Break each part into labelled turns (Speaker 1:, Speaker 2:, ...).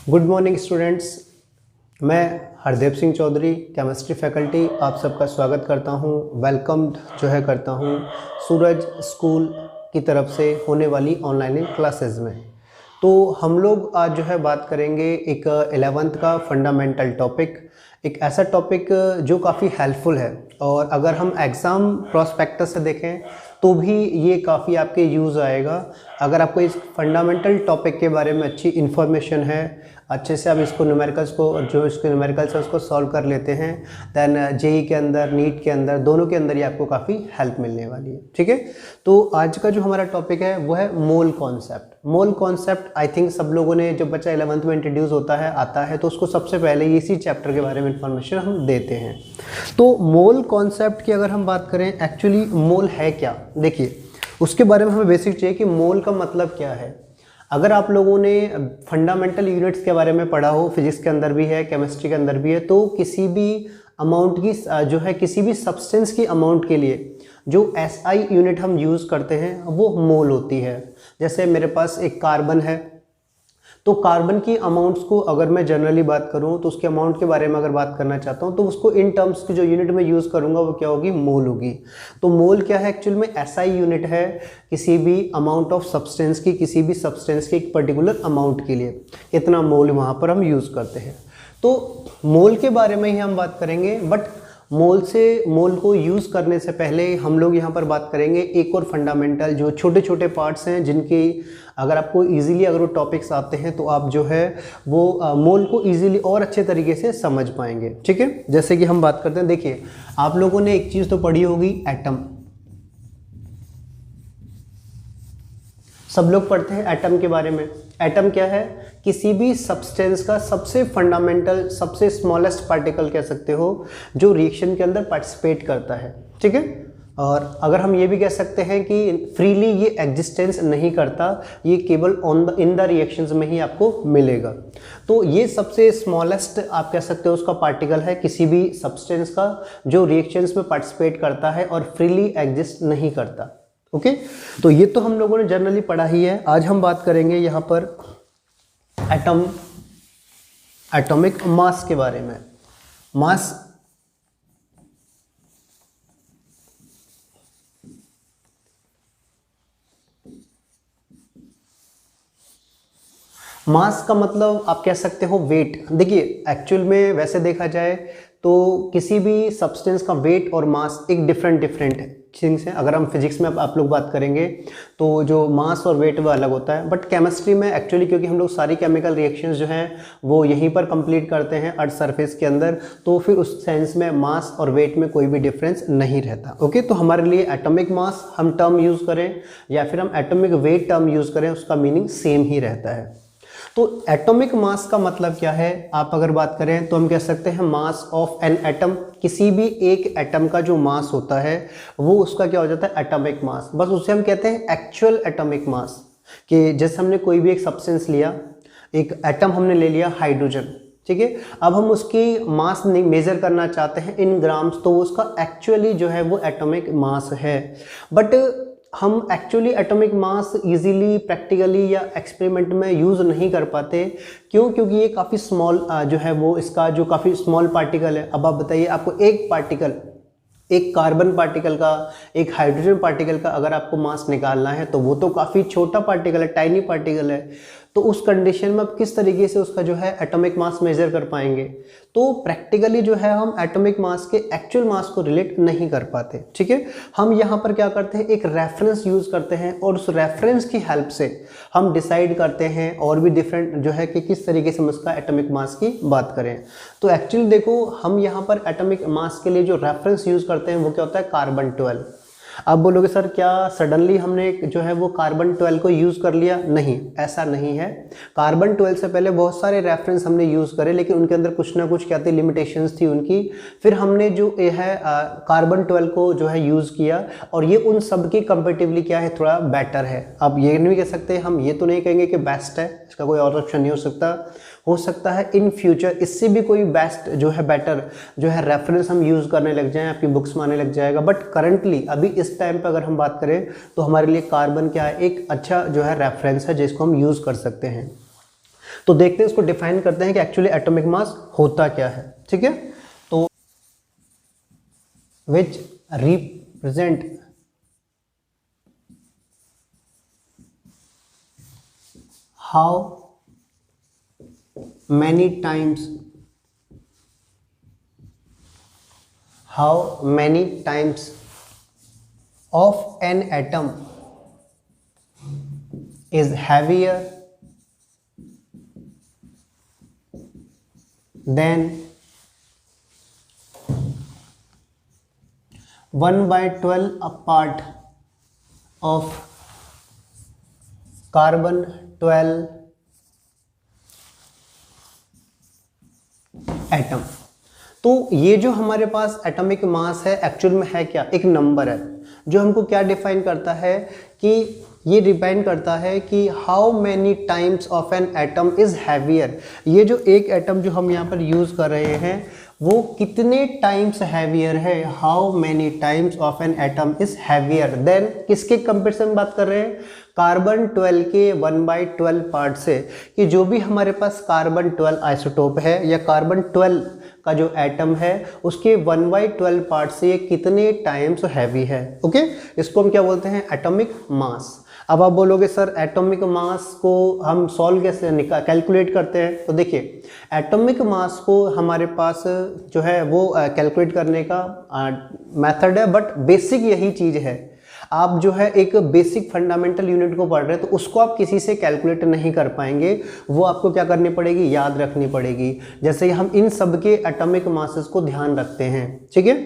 Speaker 1: Good morning students. मैं Hardev Singh Chaudhary chemistry faculty आप सबका स्वागत करता हूं। वेलकम करता हूं सूरज स्कूल की तरफ से होने वाली ऑनलाइन क्लासेस में। तो हम लोग आज बात करेंगे एक 11th का फंडामेंटल टॉपिक, एक ऐसा टॉपिक जो काफ़ी हेल्पफुल है और अगर हम एग्ज़ाम प्रोस्पेक्टस से देखें तो भी ये काफ़ी आपके यूज़ आएगा। अगर आपको इस फंडामेंटल टॉपिक के बारे में अच्छी इन्फॉर्मेशन है, अच्छे से आप इसको न्यूमेरिकल्स को जो इसके न्यूमेरिकल्स है उसको सॉल्व कर लेते हैं, दैन जेई के अंदर, नीट के अंदर, दोनों के अंदर ये आपको काफ़ी हेल्प मिलने वाली है। ठीक है, तो आज का जो हमारा टॉपिक है वो है mole concept. Mole concept I think सब लोगों ने, जब बच्चा 11th में इंट्रोड्यूस होता है आता है तो उसको सबसे पहले इसी चैप्टर के बारे में इंफॉर्मेशन हम देते हैं। तो मोल कॉन्सेप्ट की अगर हम बात करें, एक्चुअली मोल है क्या, देखिए उसके बारे में हमें बेसिक चाहिए कि मोल का मतलब क्या है। अगर आप लोगों ने फंडामेंटल यूनिट्स के बारे में पढ़ा हो, फिजिक्स के अंदर भी है, केमिस्ट्री के अंदर भी है, तो किसी भी अमाउंट की किसी भी सब्सटेंस की अमाउंट के लिए जो एसआई यूनिट हम यूज़ करते हैं वो मोल होती है। जैसे मेरे पास एक कार्बन है, तो कार्बन की अमाउंट्स को अगर मैं जनरली बात करूं तो उसके अमाउंट के बारे में अगर बात करना चाहता हूं तो उसको इन टर्म्स की जो यूनिट में यूज़ करूंगा वो क्या होगी, मोल होगी। तो मोल क्या है, एक्चुअल में एसआई यूनिट है किसी भी अमाउंट ऑफ सब्सटेंस की, किसी भी सब्सटेंस के एक पर्टिकुलर अमाउंट के लिए इतना मोल वहाँ पर हम यूज़ करते हैं। तो मोल के बारे में ही हम बात करेंगे, बट मोल को यूज़ करने से पहले हम लोग यहाँ पर बात करेंगे एक और फंडामेंटल जो छोटे छोटे पार्ट्स हैं जिनकी अगर आपको इजीली अगर वो टॉपिक्स आते हैं तो आप वो मोल को इजीली और अच्छे तरीके से समझ पाएंगे। ठीक है, जैसे कि हम बात करते हैं, देखिए आप लोगों ने एक चीज़ तो पढ़ी होगी, एटम। सब लोग पढ़ते हैं एटम के बारे में। एटम क्या है, किसी भी सब्सटेंस का सबसे फंडामेंटल, सबसे स्मॉलेस्ट पार्टिकल कह सकते हो जो रिएक्शन के अंदर पार्टिसिपेट करता है। ठीक है, और अगर हम ये भी कह सकते हैं कि फ्रीली ये एग्जिस्टेंस नहीं करता, ये केवल इन द रिएक्शंस में ही आपको मिलेगा। तो ये सबसे स्मॉलेस्ट आप कह सकते हो उसका पार्टिकल है किसी भी सब्सटेंस का जो रिएक्शंस में पार्टिसिपेट करता है और फ्रीली एग्जिस्ट नहीं करता। ओके, तो ये तो हम लोगों ने जनरली पढ़ा ही है। आज हम बात करेंगे यहाँ पर एटॉमिक मास के बारे में। मास का मतलब आप कह सकते हो वेट। देखिए एक्चुअल में वैसे देखा जाए तो किसी भी सब्सटेंस का वेट और मास एक डिफरेंट थिंग्स हैं। अगर हम फिजिक्स में आप लोग बात करेंगे तो जो मास और वेट वो अलग होता है, बट केमिस्ट्री में एक्चुअली क्योंकि हम लोग सारी केमिकल रिएक्शंस जो हैं वो यहीं पर कंप्लीट करते हैं अर्थ सरफेस के अंदर, तो फिर उस सेंस में मास और वेट में कोई भी डिफरेंस नहीं रहता। ओके, तो हमारे लिए एटॉमिक मास हम टर्म यूज़ करें या फिर हम एटॉमिक वेट टर्म यूज़ करें, उसका मीनिंग सेम ही रहता है। तो एटॉमिक मास का मतलब क्या है, आप अगर बात करें तो हम कह सकते हैं मास ऑफ एन एटम। किसी भी एक एटम का जो मास होता है वो उसका क्या हो जाता है, एटॉमिक मास। बस उसे हम कहते हैं एक्चुअल एटॉमिक मास। कि जैसे हमने कोई भी एक सब्सटेंस लिया, एक एटम हमने ले लिया हाइड्रोजन, ठीक है, अब हम उसकी मास मेजर करना चाहते हैं इन ग्राम्स, तो उसका एक्चुअली वो एटॉमिक मास है। बट हम actually atomic mass easily practically या एक्सपेरिमेंट में यूज़ नहीं कर पाते। क्यों? क्योंकि ये काफ़ी स्मॉल वो इसका जो काफ़ी स्मॉल पार्टिकल है। अब आप बताइए, आपको एक पार्टिकल, एक कार्बन पार्टिकल का, एक हाइड्रोजन पार्टिकल का अगर आपको मास निकालना है तो वो तो काफ़ी छोटा पार्टिकल है, टाइनी पार्टिकल है। तो उस कंडीशन में आप किस तरीके से उसका एटॉमिक मास मेजर कर पाएंगे? तो प्रैक्टिकली हम एटॉमिक मास के एक्चुअल मास को रिलेट नहीं कर पाते। ठीक है, हम यहाँ पर क्या करते हैं, एक रेफरेंस यूज़ करते हैं और उस रेफरेंस की हेल्प से हम डिसाइड करते हैं और भी डिफरेंट कि किस तरीके से हम उसका एटॉमिक मास की बात करें। तो एक्चुअली देखो, हम यहाँ पर एटॉमिक मास के लिए जो रेफरेंस यूज़ करते हैं वो क्या होता है, कार्बन 12। आप बोलोगे सर क्या सडनली हमने वो कार्बन 12 को यूज़ कर लिया? नहीं, ऐसा नहीं है। कार्बन 12 से पहले बहुत सारे रेफरेंस हमने यूज़ करे, लेकिन उनके अंदर कुछ ना कुछ क्या थी, लिमिटेशंस थी उनकी। फिर हमने कार्बन 12 को यूज़ किया और ये उन सब की कंपेरेटिवली क्या है, थोड़ा बेटर है। अब ये नहीं कह सकते, हम ये तो नहीं कहेंगे कि बेस्ट है, इसका कोई और ऑप्शन नहीं हो सकता है इन फ्यूचर इससे भी कोई बेस्ट बेटर रेफरेंस हम यूज़ करने लग जाएं, आपकी बुक्स में आने लग जाएगा। बट करंटली अभी इस टाइम पे अगर हम बात करें तो हमारे लिए कार्बन क्या है, एक अच्छा रेफरेंस है जिसको हम यूज़ कर सकते हैं। तो देखते हैं, इसको डिफाइन करते हैं कि एक्चुअली एटॉमिक मास होता क्या है। ठीक है, तो which represent how many times of an atom is heavier than 1/12 a part of carbon 12 atom. तो ये जो हमारे पास एटॉमिक मास है एक्चुअल में है क्या, एक नंबर है जो हमको क्या डिफाइन करता है कि ये डिपेंड करता है कि how many times of an atom is heavier. ये जो एक एटम जो हम यहाँ पर यूज कर रहे हैं वो कितने टाइम्स हैवियर है, how many times of an atom is heavier than, किसके कंपेरिजन बात कर रहे हैं, कार्बन 12 के 1/12 पार्ट से, कि जो भी हमारे पास कार्बन 12 आइसोटोप है या कार्बन 12 का जो एटम है उसके 1/12 पार्ट से ये कितने टाइम्स हैवी है। ओके, इसको हम क्या बोलते हैं, एटॉमिक मास। अब आप बोलोगे सर एटॉमिक मास को हम सॉल्व कैसे कैलकुलेट करते हैं, तो देखिए एटॉमिक मास को हमारे पास जो है वो कैलकुलेट करने का मेथड है, बट बेसिक यही चीज़ है। आप जो है एक बेसिक फंडामेंटल यूनिट को पढ़ रहे हैं तो उसको आप किसी से कैलकुलेट नहीं कर पाएंगे, वो आपको क्या करनी पड़ेगी, याद रखनी पड़ेगी। जैसे हम इन सब के एटॉमिक मासेस को ध्यान रखते हैं। ठीक है,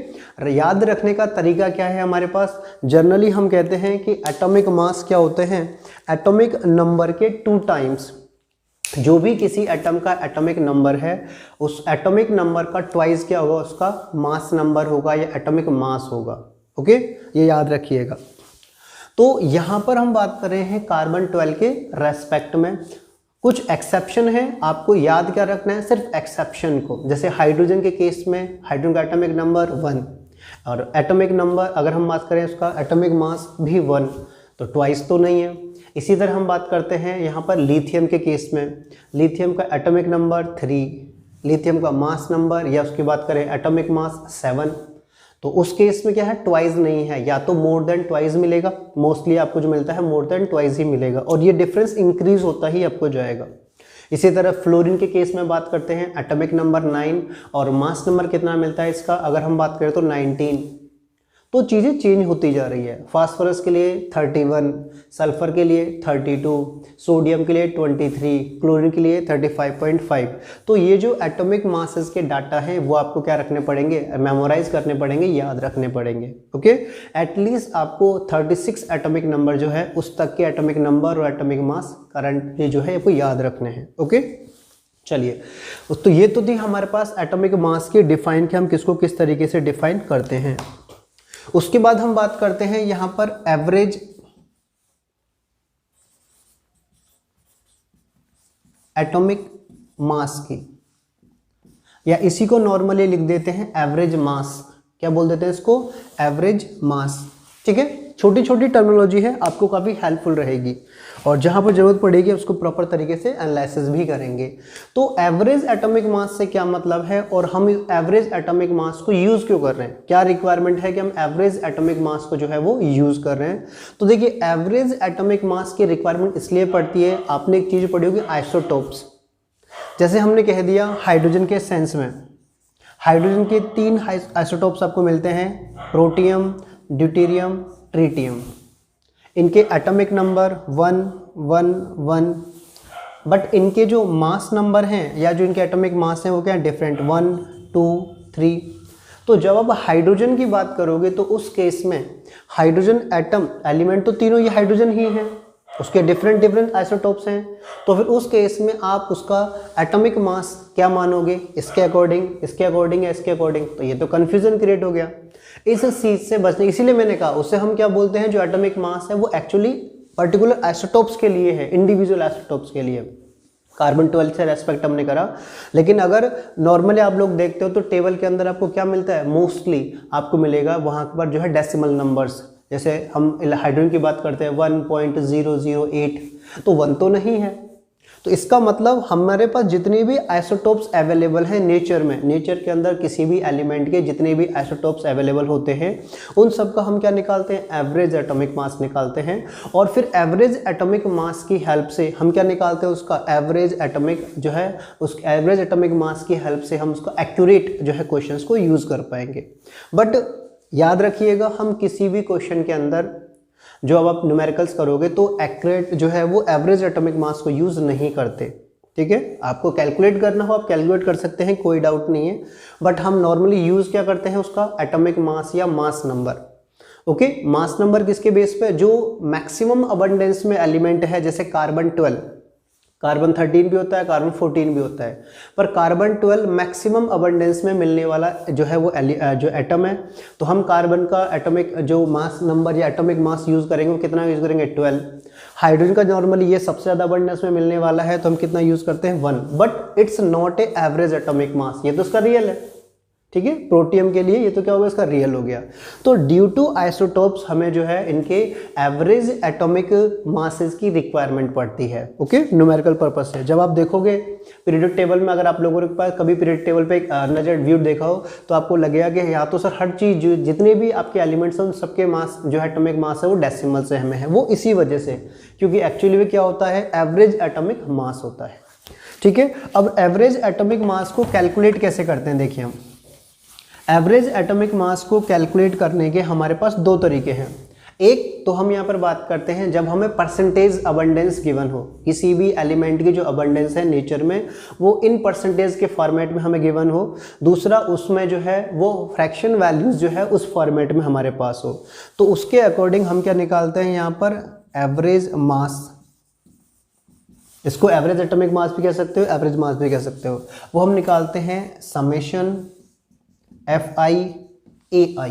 Speaker 1: याद रखने का तरीका क्या है हमारे पास, जनरली हम कहते हैं कि एटॉमिक मास क्या होते हैं, एटॉमिक नंबर के 2 टाइम्स। जो भी किसी एटम का एटॉमिक नंबर है उस एटॉमिक नंबर का ट्वाइस क्या होगा, उसका मास नंबर होगा या एटॉमिक मास होगा। ओके, ये याद रखिएगा। तो यहाँ पर हम बात कर रहे हैं कार्बन 12 के रेस्पेक्ट में। कुछ एक्सेप्शन है, आपको याद क्या रखना है, सिर्फ एक्सेप्शन को। जैसे हाइड्रोजन के केस में हाइड्रोजन का एटॉमिक नंबर 1 और एटॉमिक नंबर अगर हम बात करें उसका एटॉमिक मास भी 1, तो ट्वाइस तो नहीं है। इसी तरह हम बात करते हैं यहाँ पर लिथियम के केस में, लिथियम का एटॉमिक नंबर 3, लिथियम का मास नंबर या उसकी बात करें एटॉमिक मास 7, तो उस केस में क्या है, ट्वाइस नहीं है, या तो मोर देन ट्वाइस मिलेगा, मोस्टली आपको जो मिलता है मोर देन ट्वाइस ही मिलेगा, और ये डिफरेंस इंक्रीज होता ही आपको जाएगा। इसी तरह फ्लोरीन के केस में बात करते हैं एटॉमिक नंबर 9 और मास नंबर कितना मिलता है इसका, अगर हम बात करें तो 19। तो चीज़ें चेंज होती जा रही है। फास्फोरस के लिए 31, सल्फर के लिए 32, सोडियम के लिए 23, क्लोरीन के लिए 35.5। तो ये जो एटॉमिक मासेस के डाटा हैं वो आपको क्या रखने पड़ेंगे, मेमोराइज करने पड़ेंगे, याद रखने पड़ेंगे। ओके, एटलीस्ट आपको 36 एटॉमिक नंबर जो है उस तक के एटॉमिक नंबर और एटॉमिक मास करंटली जो है आपको याद रखने हैं। ओके, चलिए, तो ये तो थी हमारे पास एटॉमिक मास की डिफाइन कि हम किसको किस तरीके से डिफाइन करते हैं। उसके बाद हम बात करते हैं यहां पर एवरेज एटॉमिक मास की, या इसी को नॉर्मली लिख देते हैं एवरेज मास। क्या बोल देते हैं इसको, एवरेज मास। ठीक है, छोटी छोटी टर्मिनोलॉजी है, आपको काफ़ी हेल्पफुल रहेगी, और जहाँ पर जरूरत पड़ेगी उसको प्रॉपर तरीके से एनालिसिस भी करेंगे। तो एवरेज एटॉमिक मास से क्या मतलब है, और हम एवरेज एटॉमिक मास को यूज़ क्यों कर रहे हैं, क्या रिक्वायरमेंट है कि हम एवरेज एटॉमिक मास को जो है वो यूज़ कर रहे हैं। तो देखिए, एवरेज एटॉमिक मास की रिक्वायरमेंट इसलिए पड़ती है, आपने एक चीज़ पढ़ी होगी आइसोटोप्स। जैसे हमने कह दिया हाइड्रोजन के सेंस में, हाइड्रोजन के 3 आइसोटोप्स आपको मिलते हैं, प्रोटियम, ड्यूटेरियम, ट्रिटियम। इनके एटॉमिक नंबर 1 1 1, बट इनके जो मास नंबर हैं या जो इनके एटॉमिक मास हैं वो क्या है, डिफरेंट, 1 2 3। तो जब आप हाइड्रोजन की बात करोगे तो उस केस में हाइड्रोजन एटम एलिमेंट तो तीनों ये हाइड्रोजन ही हैं, उसके डिफरेंट डिफरेंट आइसोटोप्स हैं। तो फिर उस केस में आप उसका एटॉमिक मास क्या मानोगे, इसके अकॉर्डिंग, इसके अकॉर्डिंग या इसके अकॉर्डिंग, तो ये तो कन्फ्यूजन क्रिएट हो गया। इस चीज से बचने, इसीलिए मैंने कहा उसे हम क्या बोलते हैं, जो एटॉमिक मास है वो एक्चुअली पर्टिकुलर आइसोटोप्स के लिए है, इंडिविजुअल आइसोटोप्स के लिए। कार्बन 12 से रेस्पेक्ट हमने करा, लेकिन अगर नॉर्मली आप लोग देखते हो तो टेबल के अंदर आपको क्या मिलता है, मोस्टली आपको मिलेगा वहाँ पर जो है डेसिमल नंबर्स। जैसे हम हाइड्रोजन की बात करते हैं 1.008, तो 1 तो नहीं है। तो इसका मतलब हमारे पास जितनी भी आइसोटोप्स अवेलेबल हैं नेचर में, नेचर के अंदर किसी भी एलिमेंट के जितने भी आइसोटोप्स अवेलेबल होते हैं उन सब का हम क्या निकालते हैं, एवरेज एटॉमिक मास निकालते हैं। और फिर एवरेज एटॉमिक मास की हेल्प से हम क्या निकालते हैं, उसका एवरेज एटॉमिक जो है, उस एवरेज एटॉमिक मास की हेल्प से हम उसका एक्यूरेट जो है क्वेश्चंस को यूज़ कर पाएंगे। बट याद रखिएगा, हम किसी भी क्वेश्चन के अंदर जो अब आप न्यूमेरिकल्स करोगे तो एक्यूरेट जो है वो एवरेज एटॉमिक मास को यूज़ नहीं करते। ठीक है, आपको कैलकुलेट करना हो आप कैलकुलेट कर सकते हैं, कोई डाउट नहीं है, बट हम नॉर्मली यूज़ क्या करते हैं उसका एटॉमिक मास या mass number. Okay, mass number किसके बेस पे, जो मैक्सिमम अबंडेंस में एलिमेंट है, जैसे कार्बन 12, कार्बन 13 भी होता है, कार्बन 14 भी होता है, पर कार्बन 12 मैक्सिमम अबंडेंस में मिलने वाला जो है वो जो एटम है। तो हम कार्बन का एटॉमिक जो मास नंबर या एटॉमिक मास यूज़ करेंगे वो कितना यूज़ करेंगे, 12। हाइड्रोजन का नॉर्मली ये सबसे ज़्यादा अबंडेंस में मिलने वाला है तो हम कितना यूज़ करते हैं, 1। But it's not a average atomic mass, ये तो उसका रियल है। ठीक है, प्रोटियम के लिए ये तो क्या हो गया, इसका रियल हो गया। तो ड्यू टू आइसोटोप्स हमें जो है इनके एवरेज एटॉमिक मासेस की रिक्वायरमेंट पड़ती है। ओके, न्यूमेरिकल पर्पस से। जब आप देखोगे पीरियोडिक टेबल में, अगर आप लोगों के पास कभी पीरियोडिक टेबल पे एक नजर व्यू देखा हो तो आपको लगेगा कि यहाँ तो सर हर चीज़ जितने भी आपके एलिमेंट्स हैं उन सबके मास जो है एटॉमिक मास है वो डेसिमल से हमें है। वो इसी वजह से, क्योंकि एक्चुअली में क्या होता है, एवरेज एटॉमिक मास होता है। ठीक है, अब एवरेज एटॉमिक मास को कैलकुलेट कैसे करते हैं, देखिए हम एवरेज एटॉमिक मास को कैलकुलेट करने के हमारे पास दो तरीके हैं। एक तो हम यहाँ पर बात करते हैं जब हमें परसेंटेज अबंडेंस गिवन हो, किसी भी एलिमेंट की जो अबंडेंस है नेचर में वो इन परसेंटेज के फॉर्मेट में हमें गिवन हो। दूसरा उसमें जो है वो फ्रैक्शन वैल्यूज जो है उस फॉर्मेट में हमारे पास हो, तो उसके अकॉर्डिंग हम क्या निकालते हैं यहाँ पर, एवरेज मास। इसको एवरेज एटॉमिक मास भी कह सकते हो, एवरेज मास भी कह सकते हो। वो हम निकालते हैं समेशन FI/AI।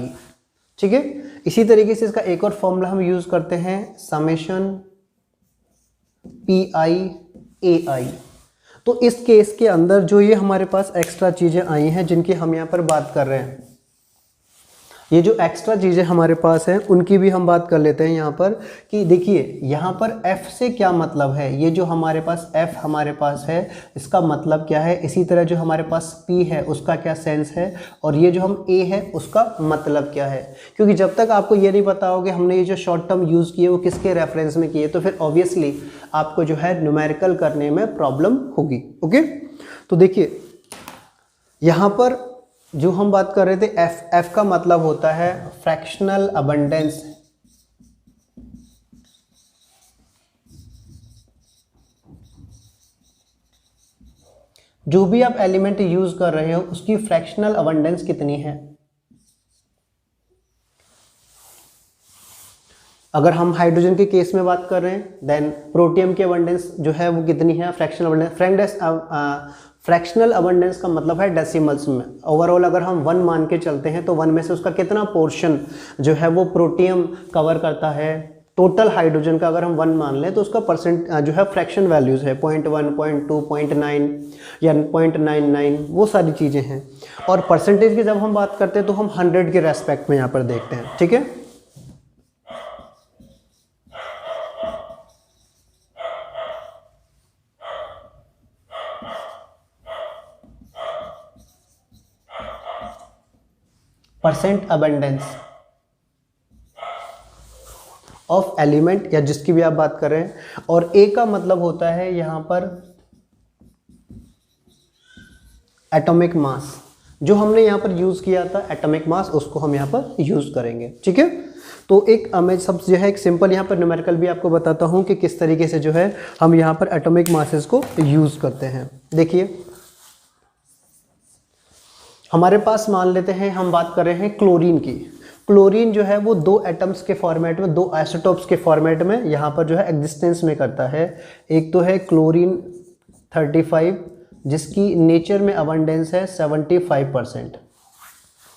Speaker 1: ठीक है, इसी तरीके से इसका एक और फॉर्मूला हम यूज करते हैं, समेशन PI/AI। तो इस केस के अंदर जो ये हमारे पास एक्स्ट्रा चीजें आई हैं जिनकी हम यहाँ पर बात कर रहे हैं, ये जो एक्स्ट्रा चीज़ें हमारे पास हैं उनकी भी हम बात कर लेते हैं यहाँ पर। कि देखिए यहाँ पर F से क्या मतलब है, ये जो हमारे पास F हमारे पास है इसका मतलब क्या है, इसी तरह जो हमारे पास P है उसका क्या सेंस है, और ये जो हम A है उसका मतलब क्या है। क्योंकि जब तक आपको ये नहीं पता हो कि हमने ये जो शॉर्ट टर्म यूज़ किए वो किसके रेफरेंस में किए, तो फिर ऑब्वियसली आपको जो है न्यूमेरिकल करने में प्रॉब्लम होगी। ओके, तो देखिए यहाँ पर जो हम बात कर रहे थे F का मतलब होता है फ्रैक्शनल अबंडेंस। जो भी आप एलिमेंट यूज कर रहे हो उसकी फ्रैक्शनल अबंडेंस कितनी है। अगर हम हाइड्रोजन के केस में बात कर रहे हैं देन प्रोटियम की अबंडेंस जो है वो कितनी है, फ्रैक्शनल अबंडेंस। फ्रैक्शनल अबंडेंस का मतलब है डेसिमल्स में। ओवरऑल अगर हम 1 मान के चलते हैं तो 1 में से उसका कितना पोर्शन जो है वो प्रोटियम कवर करता है। टोटल हाइड्रोजन का अगर हम 1 मान लें तो उसका परसेंट जो है फ्रैक्शन वैल्यूज़ है 0.1, 0.2, 0.9 या 0.99, वो सारी चीज़ें हैं। और परसेंटेज की जब हम बात करते हैं तो हम 100 के रेस्पेक्ट में यहाँ पर देखते हैं। ठीक है, परसेंट अबंडेंस ऑफ एलिमेंट या जिसकी भी आप बात कर रहे हैं। और ए का मतलब होता है यहाँ पर एटॉमिक मास। जो हमने यहाँ पर यूज़ किया था एटॉमिक मास उसको हम यहाँ पर यूज़ करेंगे। ठीक है, तो एक मैं सब जो है एक सिंपल यहाँ पर न्यूमेरिकल भी आपको बताता हूँ कि किस तरीके से जो है हम यहाँ पर एटॉमिक मासेस को यूज़ करते हैं। देखिए हमारे पास मान लेते हैं हम बात कर रहे हैं क्लोरीन की। क्लोरीन जो है वो 2 एटम्स के फॉर्मेट में, 2 आइसोटोप्स के फॉर्मेट में यहाँ पर जो है एग्जिस्टेंस में करता है। एक तो है क्लोरीन 35 जिसकी नेचर में अबंडेंस है 75%।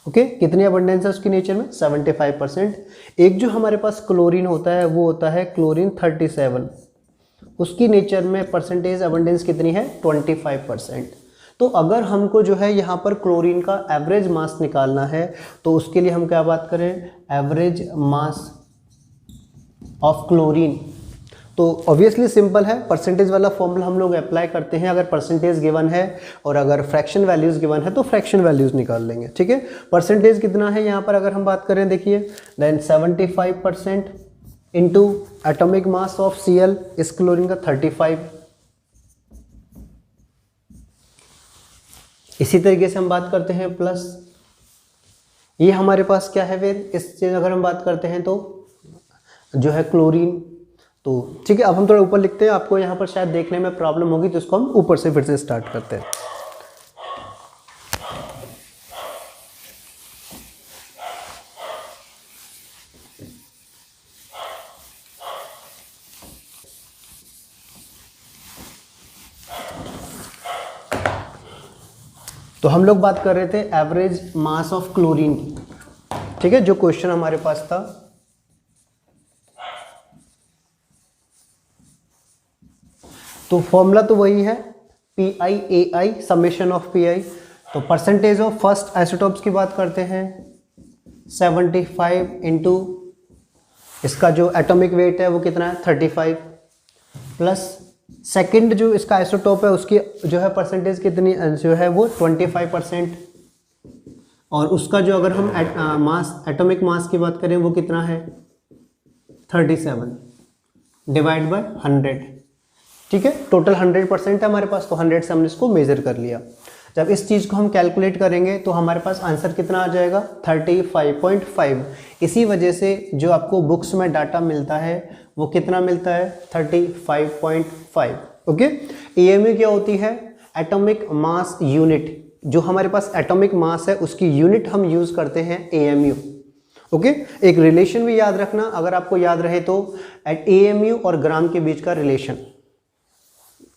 Speaker 1: ओके, कितनी अबंडेंस है उसकी नेचर में, 75%। एक जो हमारे पास क्लोरीन होता है वो होता है क्लोरीन 37, उसकी नेचर में परसेंटेज अबंडेंस कितनी है, 25%। तो अगर हमको जो है यहाँ पर क्लोरीन का एवरेज मास निकालना है तो उसके लिए हम क्या बात करें, एवरेज मास ऑफ क्लोरीन। तो ऑब्वियसली सिंपल है, परसेंटेज वाला फॉर्मूला हम लोग अप्लाई करते हैं अगर परसेंटेज गिवन है और अगर फ्रैक्शन वैल्यूज़ गिवन है तो फ्रैक्शन वैल्यूज़ निकाल लेंगे। ठीक है, परसेंटेज कितना है यहाँ पर अगर हम बात करें, देखिए then 75% into atomic mass of Cl, इस क्लोरीन का 35। इसी तरीके से हम बात करते हैं प्लस, ये हमारे पास क्या है फिर, इस चीज़ अगर हम बात करते हैं तो जो है क्लोरीन। तो ठीक है, अब हम थोड़ा ऊपर लिखते हैं, आपको यहाँ पर शायद देखने में प्रॉब्लम होगी तो इसको हम ऊपर से फिर से स्टार्ट करते हैं। तो हम लोग बात कर रहे थे एवरेज मास ऑफ क्लोरीन की। ठीक है, जो क्वेश्चन हमारे पास था, तो फॉर्मूला तो वही है PiAi समेशन ऑफ Pi। तो परसेंटेज ऑफ फर्स्ट आइसोटोप्स की बात करते हैं 75 इंटू इसका जो एटॉमिक वेट है वो कितना है 35, प्लस सेकंड जो इसका आइसोटोप है उसकी जो है परसेंटेज कितनी जो है वो 25%, और उसका जो अगर हम मास एटॉमिक मास की बात करें वो कितना है 37 डिवाइड बाय 100। ठीक है, टोटल 100% है हमारे पास, तो 100 से हमने इसको मेजर कर लिया। जब इस चीज़ को हम कैलकुलेट करेंगे तो हमारे पास आंसर कितना आ जाएगा 35.5। इसी वजह से जो आपको बुक्स में डाटा मिलता है वो कितना मिलता है 35.5। ओके, AMU क्या होती है, एटॉमिक मास यूनिट। जो हमारे पास एटॉमिक मास है उसकी यूनिट हम यूज़ करते हैं AMU। ओके, एक रिलेशन भी याद रखना, अगर आपको याद रहे तो AMU और ग्राम के बीच का रिलेशन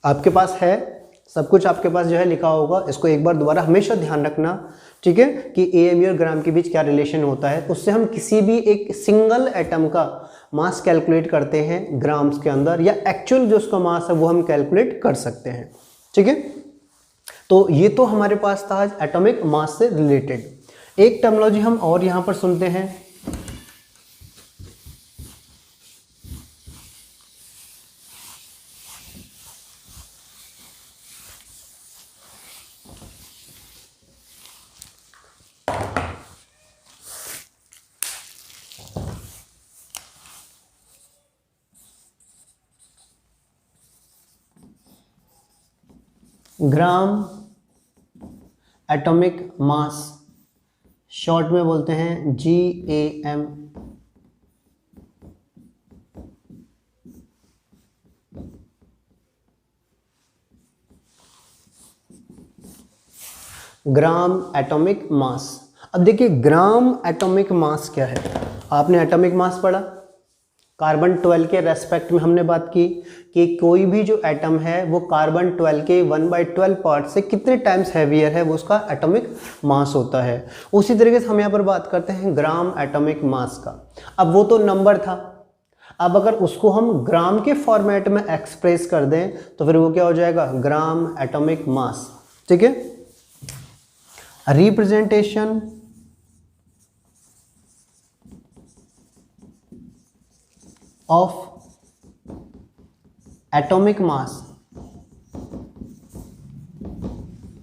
Speaker 1: आपके पास है, सब कुछ आपके पास जो है लिखा होगा, इसको एक बार दोबारा हमेशा ध्यान रखना। ठीक है, कि AMU और ग्राम के बीच क्या रिलेशन होता है, उससे हम किसी भी एक सिंगल एटम का मास कैलकुलेट करते हैं ग्राम्स के अंदर, या एक्चुअल जो उसका मास है वो हम कैलकुलेट कर सकते हैं। ठीक है, तो ये तो हमारे पास था एटॉमिक मास से रिलेटेड। एक टर्मिनोलॉजी हम और यहाँ पर सुनते हैं, ग्राम एटॉमिक मास, शॉर्ट में बोलते हैं GAM। Gram atomic mass. अब देखिए ग्राम एटॉमिक मास क्या है, आपने एटॉमिक मास पढ़ा, कार्बन 12 के रेस्पेक्ट में हमने बात की कि कोई भी जो एटम है वो कार्बन 12 के 1/12 पार्ट से कितने टाइम्स हैवियर है, वो उसका एटॉमिक मास होता है। उसी तरीके से हम यहाँ पर बात करते हैं ग्राम एटॉमिक मास का। अब वो तो नंबर था, अब अगर उसको हम ग्राम के फॉर्मेट में एक्सप्रेस कर दें तो फिर वो क्या हो जाएगा ग्राम एटॉमिक मास। ठीक है, representation of atomic mass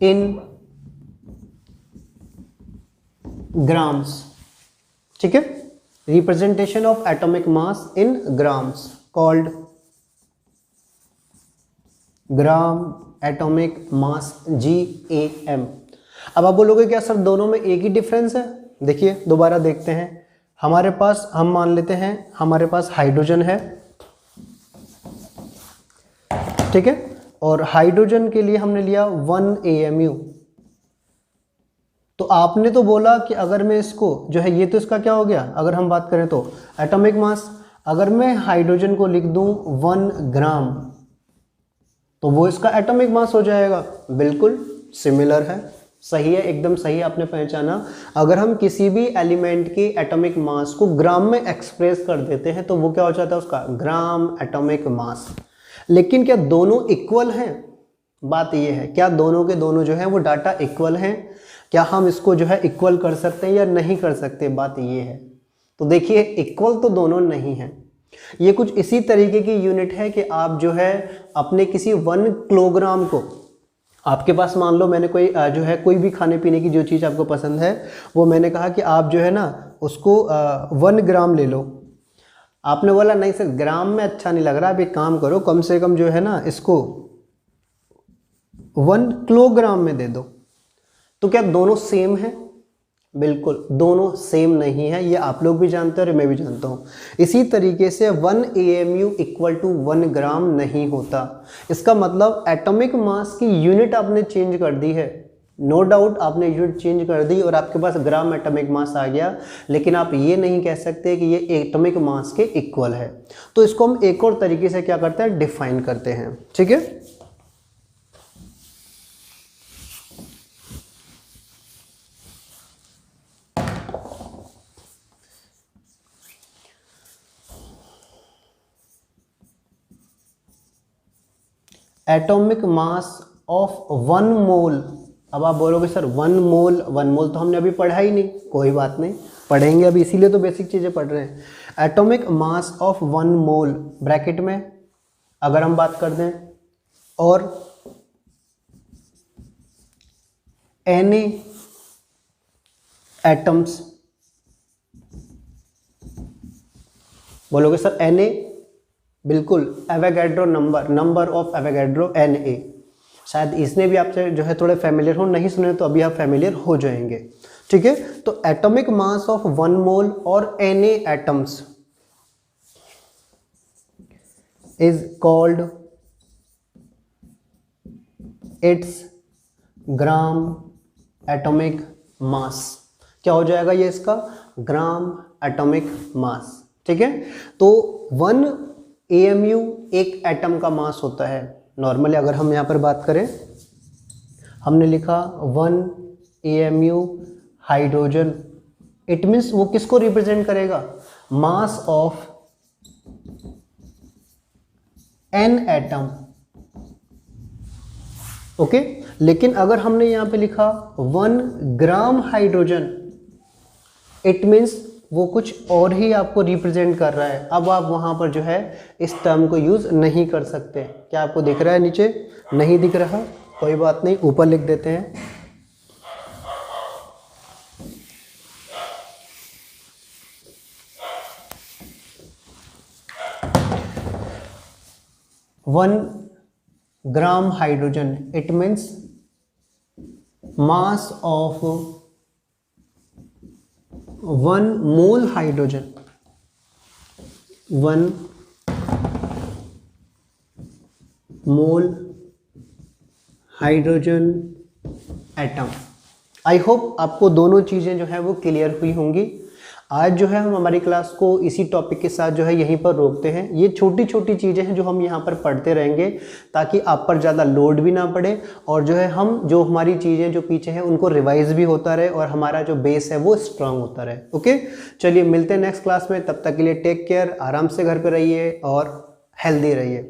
Speaker 1: in grams। ठीक है, representation of atomic mass in grams called gram atomic mass GAM। अब आप बोलोगे क्या सर दोनों में एक ही डिफरेंस है, देखिए दोबारा देखते हैं। हमारे पास हम मान लेते हैं हमारे पास हाइड्रोजन है, ठीक है, और हाइड्रोजन के लिए हमने लिया 1 AMU। तो आपने तो बोला कि अगर मैं इसको जो है ये तो इसका क्या हो गया, अगर हम बात करें तो एटॉमिक मास, अगर मैं हाइड्रोजन को लिख दूं 1 ग्राम तो वो इसका एटॉमिक मास हो जाएगा। बिल्कुल सिमिलर है, सही है, एकदम सही आपने पहचाना। अगर हम किसी भी एलिमेंट के एटॉमिक मास को ग्राम में एक्सप्रेस कर देते हैं तो वो क्या हो जाता है उसका ग्राम एटॉमिक मास। लेकिन क्या दोनों इक्वल हैं, बात ये है, क्या दोनों के दोनों जो है वो डाटा इक्वल हैं, क्या हम इसको जो है इक्वल कर सकते हैं या नहीं कर सकते, बात ये है। तो देखिए इक्वल तो दोनों नहीं हैं, ये कुछ इसी तरीके की यूनिट है कि आप जो है अपने किसी 1 किलोग्राम को, आपके पास मान लो मैंने कोई जो है कोई भी खाने पीने की जो चीज़ आपको पसंद है वो मैंने कहा कि आप जो है ना उसको 1 ग्राम ले लो। आपने बोला नहीं सर ग्राम में अच्छा नहीं लग रहा, आप एक काम करो कम से कम जो है ना इसको 1 किलोग्राम में दे दो। तो क्या दोनों सेम है? बिल्कुल दोनों सेम नहीं है, ये आप लोग भी जानते हैं और मैं भी जानता हूँ। इसी तरीके से 1 AMU इक्वल टू 1 ग्राम नहीं होता। इसका मतलब एटॉमिक मास की यूनिट आपने चेंज कर दी है, नो डाउट आपने यूनिट चेंज कर दी और आपके पास ग्राम एटॉमिक मास आ गया, लेकिन आप ये नहीं कह सकते कि ये एटॉमिक मास के इक्वल है। तो इसको हम एक और तरीके से क्या करते हैं, डिफाइन करते हैं। ठीक है, एटॉमिक मास ऑफ 1 मोल। अब आप बोलोगे सर 1 मोल तो हमने अभी पढ़ा ही नहीं, कोई बात नहीं पढ़ेंगे अभी, इसीलिए तो बेसिक चीज़ें पढ़ रहे हैं। Atomic mass of 1 mole bracket में अगर हम बात कर दें और Na एटम्स, बोलोगे सर Na, बिल्कुल Avogadro number of Avogadro Na। शायद इसने भी आपसे जो है थोड़े फैमिलियर हो, नहीं सुने तो अभी आप फैमिलियर हो जाएंगे। ठीक है, तो एटॉमिक मास ऑफ 1 मोल और Na atoms is called its gram atomic mass. क्या हो जाएगा ये इसका ग्राम एटॉमिक मास। ठीक है, तो 1 AMU एक एटम का मास होता है। नॉर्मली अगर हम यहाँ पर बात करें, हमने लिखा 1 AMU हाइड्रोजन, इट मीन्स वो किसको रिप्रेजेंट करेगा, mass of n atom. Okay, लेकिन अगर हमने यहाँ पे लिखा 1 ग्राम हाइड्रोजन, इट मीन्स वो कुछ और ही आपको रिप्रेजेंट कर रहा है। अब आप वहाँ पर जो है इस टर्म को यूज़ नहीं कर सकते। क्या आपको दिख रहा है नीचे? नहीं दिख रहा, कोई बात नहीं, ऊपर लिख देते हैं। One gram hydrogen, it means mass of 1 mole hydrogen, 1 mole hydrogen atom. I hope आपको दोनों चीज़ें जो है वो क्लियर हुई होंगी। आज जो है हम हमारी क्लास को इसी टॉपिक के साथ जो है यहीं पर रोकते हैं। ये छोटी छोटी चीज़ें हैं जो हम यहाँ पर पढ़ते रहेंगे ताकि आप पर ज़्यादा लोड भी ना पड़े और जो है हम जो हमारी चीज़ें जो पीछे हैं उनको रिवाइज भी होता रहे और हमारा जो बेस है वो स्ट्रांग होता रहे। ओके, चलिए मिलते हैं नेक्स्ट क्लास में, तब तक के लिए टेक केयर, आराम से घर पर रहिए और हेल्दी रहिए।